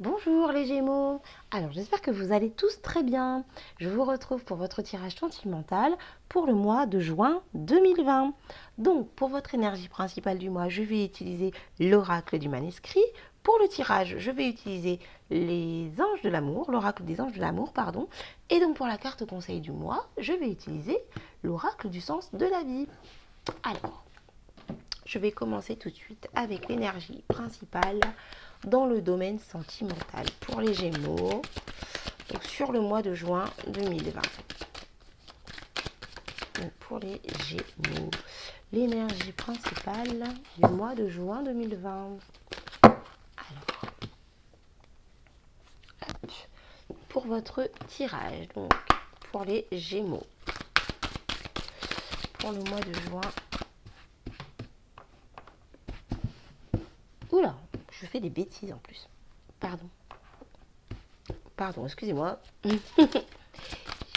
Bonjour les Gémeaux. Alors j'espère que vous allez tous très bien. Je vous retrouve pour votre tirage sentimental pour le mois de juin 2020. Donc pour votre énergie principale du mois, je vais utiliser l'oracle du manuscrit. Pour le tirage, je vais utiliser les anges de l'amour, l'oracle des anges de l'amour, pardon. Et donc pour la carte conseil du mois, je vais utiliser l'oracle du sens de la vie. Alors, je vais commencer tout de suite avec l'énergie principale dans le domaine sentimental pour les Gémeaux, donc sur le mois de juin 2020. Donc pour les Gémeaux, l'énergie principale du mois de juin 2020. Alors, hop, pour votre tirage, donc pour les Gémeaux, pour le mois de juin. Oula, je fais des bêtises en plus. Pardon, excusez-moi. Je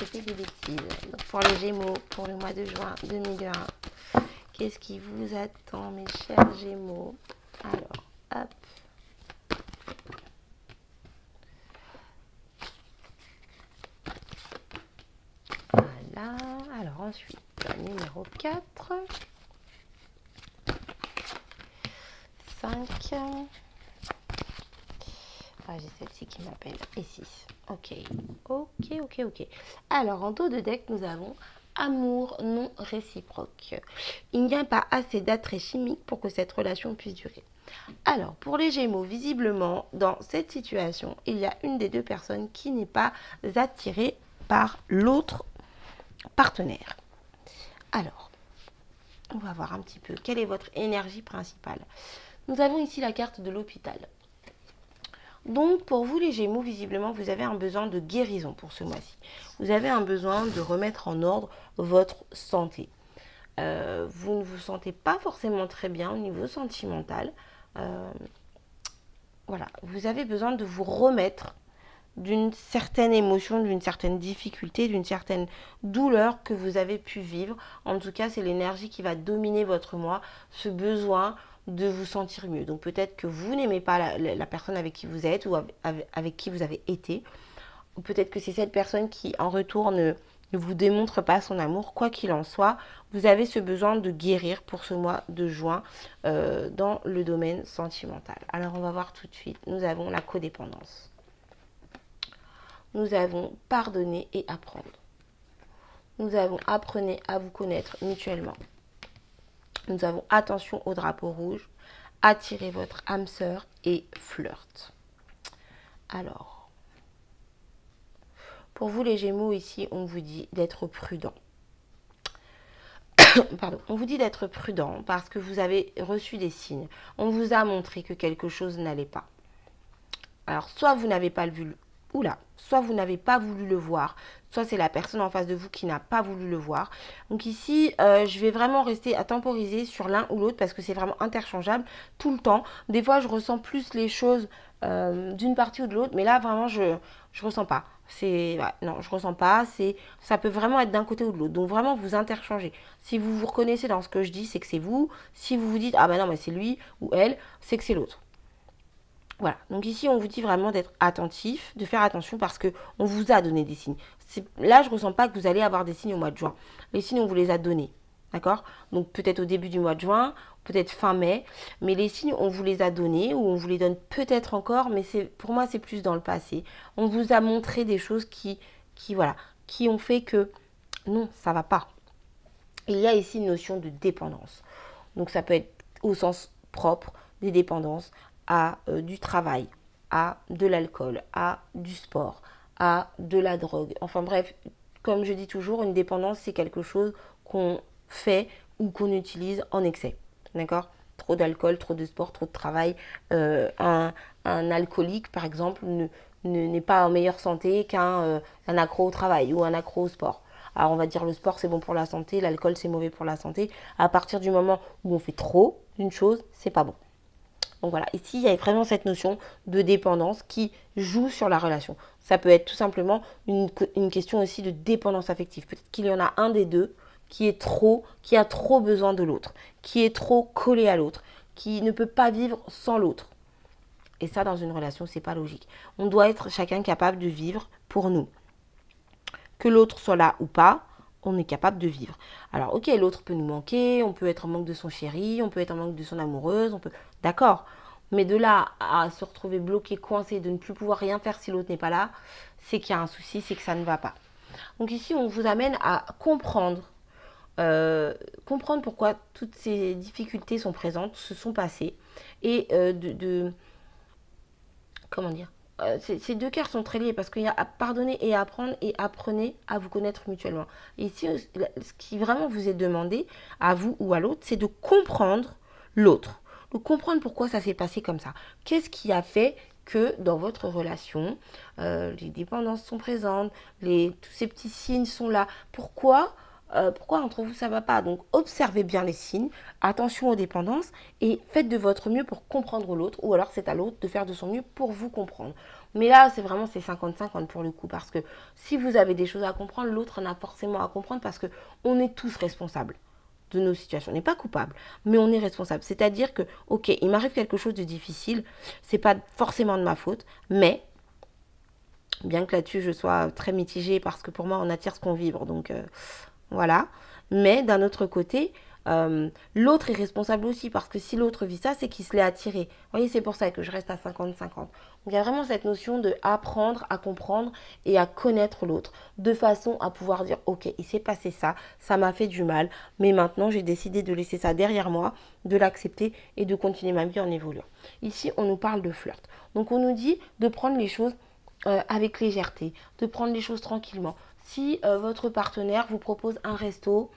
fais des bêtises. Donc pour les Gémeaux, pour le mois de juin 2020, qu'est-ce qui vous attend, mes chers Gémeaux? Alors, hop. Voilà. Alors ensuite, numéro 4. 5. Ah, j'ai celle-ci qui m'appelle. Et 6. Ok. Alors, en dos de deck, nous avons amour non réciproque. Il n'y a pas assez d'attrait chimique pour que cette relation puisse durer. Alors, pour les Gémeaux, visiblement, dans cette situation, il y a une des deux personnes qui n'est pas attirée par l'autre partenaire. Alors, on va voir un petit peu quelle est votre énergie principale. Nous avons ici la carte de l'hôpital. Donc, pour vous les Gémeaux, visiblement, vous avez un besoin de guérison pour ce mois-ci. Vous avez un besoin de remettre en ordre votre santé. Vous ne vous sentez pas forcément très bien au niveau sentimental. Voilà, vous avez besoin de vous remettre d'une certaine émotion, d'une certaine difficulté, d'une certaine douleur que vous avez pu vivre. En tout cas, c'est l'énergie qui va dominer votre mois, ce besoin de vous sentir mieux. Donc peut-être que vous n'aimez pas la personne avec qui vous êtes ou avec qui vous avez été. Ou peut-être que c'est cette personne qui, en retour, ne vous démontre pas son amour. Quoi qu'il en soit, vous avez ce besoin de guérir pour ce mois de juin dans le domaine sentimental. Alors on va voir tout de suite. Nous avons la codépendance. Nous avons pardonner et apprendre. Nous avons apprenez à vous connaître mutuellement. Nous avons attention au drapeau rouge, attirez votre âme sœur et flirt. Alors, pour vous les Gémeaux ici, on vous dit d'être prudent. Pardon, on vous dit d'être prudent parce que vous avez reçu des signes. On vous a montré que quelque chose n'allait pas. Alors, soit vous n'avez pas vu soit vous n'avez pas voulu le voir, soit c'est la personne en face de vous qui n'a pas voulu le voir. Donc ici, je vais vraiment rester à temporiser sur l'un ou l'autre parce que c'est vraiment interchangeable tout le temps. Des fois, je ressens plus les choses d'une partie ou de l'autre, mais là, vraiment, je ressens pas. Non, je ressens pas. Ça peut vraiment être d'un côté ou de l'autre. Donc vraiment, vous interchangez. Si vous vous reconnaissez dans ce que je dis, c'est que c'est vous. Si vous vous dites, ah ben non, mais c'est lui ou elle, c'est que c'est l'autre. Voilà, donc ici on vous dit vraiment d'être attentif, de faire attention parce que on vous a donné des signes. Là je ne ressens pas que vous allez avoir des signes au mois de juin. Les signes on vous les a donnés, d'accord? Donc peut-être au début du mois de juin, peut-être fin mai, mais les signes on vous les a donnés ou on vous les donne peut-être encore, mais pour moi c'est plus dans le passé. On vous a montré des choses qui ont fait que non, ça va pas. Il y a ici une notion de dépendance. Donc ça peut être au sens propre des dépendances à du travail, à de l'alcool, à du sport, à de la drogue. Enfin bref, comme je dis toujours, une dépendance, c'est quelque chose qu'on fait ou qu'on utilise en excès. D'accord? Trop d'alcool, trop de sport, trop de travail. Un alcoolique, par exemple, n'est pas en meilleure santé qu'un accro au travail ou un accro au sport. Alors on va dire le sport c'est bon pour la santé, l'alcool c'est mauvais pour la santé. À partir du moment où on fait trop d'une chose, c'est pas bon. Donc voilà, ici, il y a vraiment cette notion de dépendance qui joue sur la relation. Ça peut être tout simplement une question aussi de dépendance affective. Peut-être qu'il y en a un des deux qui a trop besoin de l'autre, qui est trop collé à l'autre, qui ne peut pas vivre sans l'autre. Et ça, dans une relation, c'est pas logique. On doit être chacun capable de vivre pour nous. Que l'autre soit là ou pas, on est capable de vivre. Alors, ok, l'autre peut nous manquer, on peut être en manque de son chéri, on peut être en manque de son amoureuse, on peut... D'accord. Mais de là à se retrouver bloqué, coincé, de ne plus pouvoir rien faire si l'autre n'est pas là, c'est qu'il y a un souci, c'est que ça ne va pas. Donc ici, on vous amène à comprendre pourquoi toutes ces difficultés sont présentes, se sont passées, et comment dire, ces deux cœurs sont très liés parce qu'il y a à pardonner et à apprendre, et apprenez à vous connaître mutuellement. Et ici, ce qui vraiment vous est demandé, à vous ou à l'autre, c'est de comprendre l'autre, de comprendre pourquoi ça s'est passé comme ça. Qu'est-ce qui a fait que dans votre relation, les dépendances sont présentes, tous ces petits signes sont là. Pourquoi entre vous ça va pas? Donc observez bien les signes, attention aux dépendances et faites de votre mieux pour comprendre l'autre, ou alors c'est à l'autre de faire de son mieux pour vous comprendre. Mais là c'est 50-50 pour le coup, parce que si vous avez des choses à comprendre, l'autre en a forcément à comprendre, parce que on est tous responsables de nos situations. On n'est pas coupable, mais on est responsable. C'est-à-dire que, ok, il m'arrive quelque chose de difficile, c'est pas forcément de ma faute, mais bien que là-dessus je sois très mitigée, parce que pour moi on attire ce qu'on vibre, donc voilà. Mais d'un autre côté, l'autre est responsable aussi, parce que si l'autre vit ça, c'est qu'il se l'est attiré. Vous voyez, c'est pour ça que je reste à 50-50. Donc il y a vraiment cette notion de apprendre à comprendre et à connaître l'autre, de façon à pouvoir dire, ok, il s'est passé ça, ça m'a fait du mal, mais maintenant j'ai décidé de laisser ça derrière moi, de l'accepter et de continuer ma vie en évoluant. Ici, on nous parle de flirt. Donc on nous dit de prendre les choses avec légèreté, de prendre les choses tranquillement. Si votre partenaire vous propose un resto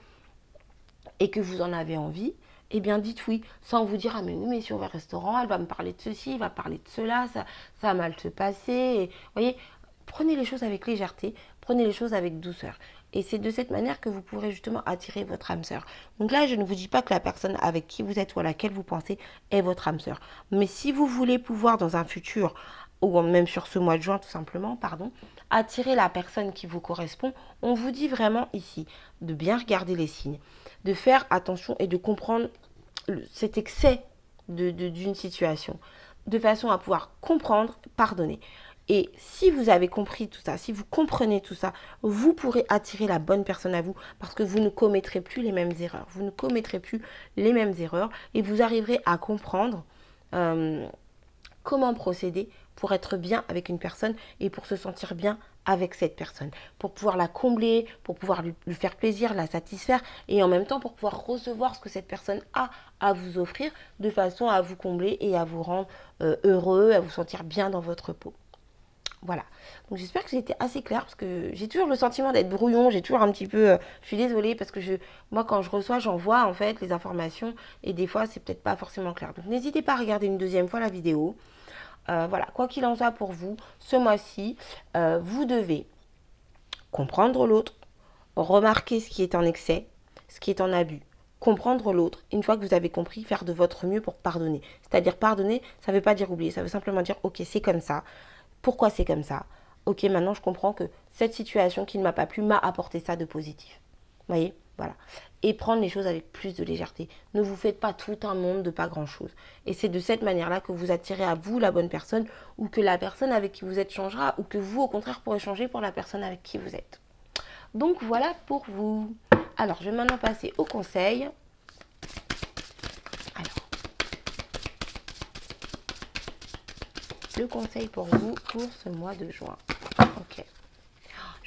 et que vous en avez envie, eh bien dites oui, sans vous dire, ah mais oui, mais si on va au restaurant, elle va me parler de ceci, elle va parler de cela, ça va mal se passer. Et, voyez, prenez les choses avec légèreté, prenez les choses avec douceur. Et c'est de cette manière que vous pourrez justement attirer votre âme sœur. Donc là, je ne vous dis pas que la personne avec qui vous êtes ou à laquelle vous pensez est votre âme sœur. Mais si vous voulez pouvoir dans un futur, ou même sur ce mois de juin tout simplement, pardon, attirer la personne qui vous correspond, on vous dit vraiment ici de bien regarder les signes, de faire attention et de comprendre cet excès d'une situation, de façon à pouvoir comprendre, pardonner. Et si vous avez compris tout ça, si vous comprenez tout ça, vous pourrez attirer la bonne personne à vous, parce que vous ne commettrez plus les mêmes erreurs. Vous ne commettrez plus les mêmes erreurs et vous arriverez à comprendre comment procéder pour être bien avec une personne et pour se sentir bien avec cette personne, pour pouvoir la combler, pour pouvoir lui faire plaisir, la satisfaire, et en même temps pour pouvoir recevoir ce que cette personne a à vous offrir, de façon à vous combler et à vous rendre heureux, à vous sentir bien dans votre peau. Voilà, donc j'espère que j'ai été assez claire, parce que j'ai toujours le sentiment d'être brouillon, j'ai toujours un petit peu... je suis désolée, parce que moi quand je reçois, j'envoie en fait les informations, et des fois c'est peut-être pas forcément clair. Donc n'hésitez pas à regarder une deuxième fois la vidéo. Voilà, quoi qu'il en soit pour vous, ce mois-ci, vous devez comprendre l'autre, remarquer ce qui est en excès, ce qui est en abus, comprendre l'autre. Une fois que vous avez compris, faire de votre mieux pour pardonner. C'est-à-dire pardonner, ça ne veut pas dire oublier, ça veut simplement dire ok, c'est comme ça. Pourquoi c'est comme ça? Ok, maintenant je comprends que cette situation qui ne m'a pas plu m'a apporté ça de positif. Vous voyez? Voilà. Et prendre les choses avec plus de légèreté. Ne vous faites pas tout un monde de pas grand-chose. Et c'est de cette manière-là que vous attirez à vous la bonne personne, ou que la personne avec qui vous êtes changera, ou que vous, au contraire, pourrez changer pour la personne avec qui vous êtes. Donc voilà pour vous. Alors, je vais maintenant passer au conseil. Alors, le conseil pour vous pour ce mois de juin. Ok.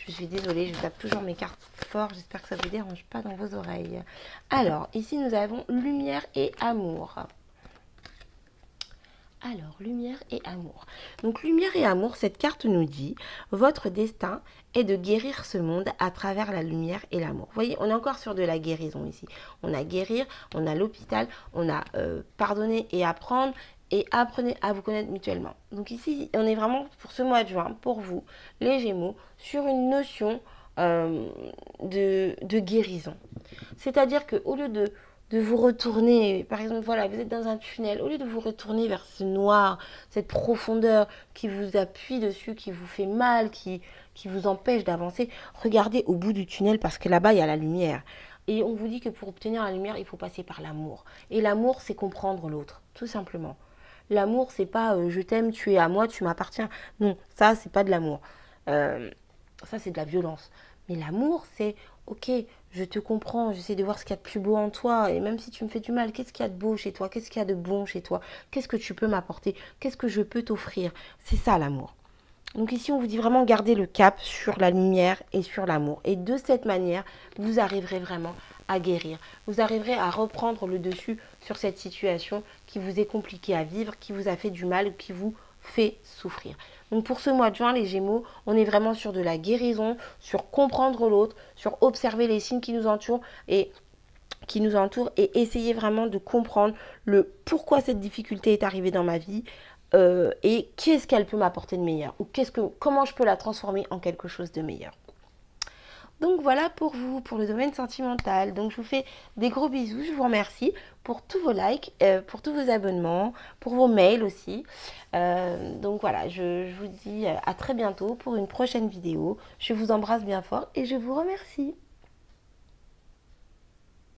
Je suis désolée, je tape toujours mes cartes fort. J'espère que ça ne vous dérange pas dans vos oreilles. Alors, ici, nous avons lumière et amour. Alors, lumière et amour. Donc, lumière et amour, cette carte nous dit, votre destin est de guérir ce monde à travers la lumière et l'amour. Vous voyez, on est encore sur de la guérison ici. On a guérir, on a l'hôpital, on a pardonner et apprendre. Et apprenez à vous connaître mutuellement. Donc ici, on est vraiment pour ce mois de juin, pour vous, les Gémeaux, sur une notion de guérison. C'est-à-dire qu'au lieu de vous retourner, par exemple, voilà, vous êtes dans un tunnel, au lieu de vous retourner vers ce noir, cette profondeur qui vous appuie dessus, qui vous fait mal, qui vous empêche d'avancer, regardez au bout du tunnel, parce que là-bas, il y a la lumière. Et on vous dit que pour obtenir la lumière, il faut passer par l'amour. Et l'amour, c'est comprendre l'autre, tout simplement. L'amour, c'est pas je t'aime, tu es à moi, tu m'appartiens. Non, ça, c'est pas de l'amour. Ça, c'est de la violence. Mais l'amour, c'est ok, je te comprends, j'essaie de voir ce qu'il y a de plus beau en toi. Et même si tu me fais du mal, qu'est-ce qu'il y a de beau chez toi? Qu'est-ce qu'il y a de bon chez toi? Qu'est-ce que tu peux m'apporter? Qu'est-ce que je peux t'offrir? C'est ça l'amour. Donc ici, on vous dit vraiment garder le cap sur la lumière et sur l'amour. Et de cette manière, vous arriverez vraiment à guérir. Vous arriverez à reprendre le dessus sur cette situation qui vous est compliquée à vivre, qui vous a fait du mal, qui vous fait souffrir. Donc pour ce mois de juin, les Gémeaux, on est vraiment sur de la guérison, sur comprendre l'autre, sur observer les signes qui nous entourent et essayer vraiment de comprendre le pourquoi cette difficulté est arrivée dans ma vie, et qu'est-ce qu'elle peut m'apporter de meilleur ou comment je peux la transformer en quelque chose de meilleur. Donc voilà pour vous, pour le domaine sentimental. Donc je vous fais des gros bisous, je vous remercie pour tous vos likes, pour tous vos abonnements, pour vos mails aussi. Donc voilà, je vous dis à très bientôt pour une prochaine vidéo. Je vous embrasse bien fort et je vous remercie.